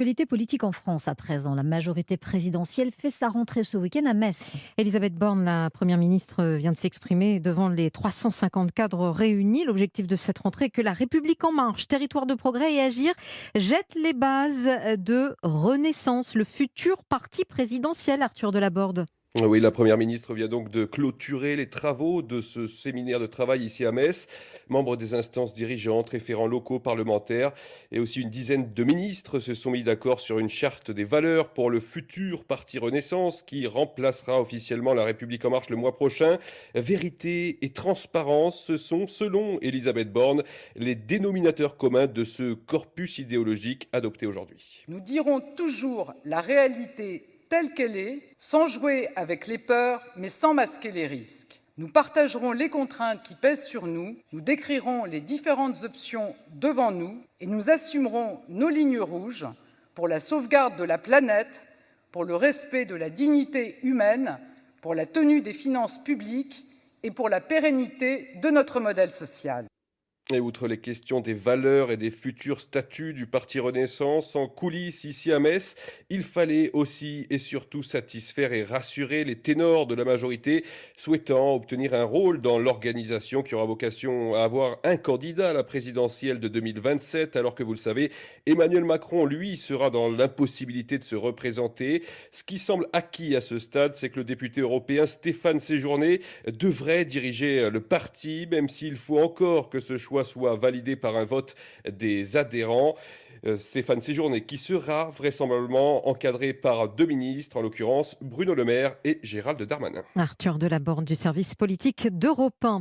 L'actualité politique en France à présent. La majorité présidentielle fait sa rentrée ce week-end à Metz. Elisabeth Borne, la Première ministre, vient de s'exprimer devant les 350 cadres réunis. L'objectif de cette rentrée est que la République en marche, territoire de progrès et agir, jette les bases de Renaissance, le futur parti présidentiel, Arthur Delaborde. Oui, la Première ministre vient donc de clôturer les travaux de ce séminaire de travail ici à Metz. Membres des instances dirigeantes, référents locaux, parlementaires et aussi une dizaine de ministres se sont mis d'accord sur une charte des valeurs pour le futur parti Renaissance qui remplacera officiellement la République en marche le mois prochain. Vérité et transparence, ce sont, selon Elisabeth Borne, les dénominateurs communs de ce corpus idéologique adopté aujourd'hui. Nous dirons toujours la réalité telle qu'elle est, sans jouer avec les peurs, mais sans masquer les risques. Nous partagerons les contraintes qui pèsent sur nous, nous décrirons les différentes options devant nous et nous assumerons nos lignes rouges pour la sauvegarde de la planète, pour le respect de la dignité humaine, pour la tenue des finances publiques et pour la pérennité de notre modèle social. Et outre les questions des valeurs et des futurs statuts du Parti Renaissance, en coulisses ici à Metz, il fallait aussi et surtout satisfaire et rassurer les ténors de la majorité souhaitant obtenir un rôle dans l'organisation qui aura vocation à avoir un candidat à la présidentielle de 2027, alors que vous le savez, Emmanuel Macron, lui, sera dans l'impossibilité de se représenter. Ce qui semble acquis à ce stade, c'est que le député européen Stéphane Séjourné devrait diriger le parti, même s'il faut encore que ce choix soit validé par un vote des adhérents. Stéphane Séjourné, qui sera vraisemblablement encadré par deux ministres, en l'occurrence Bruno Le Maire et Gérald Darmanin. Arthur Delaborde du service politique d'Europe 1.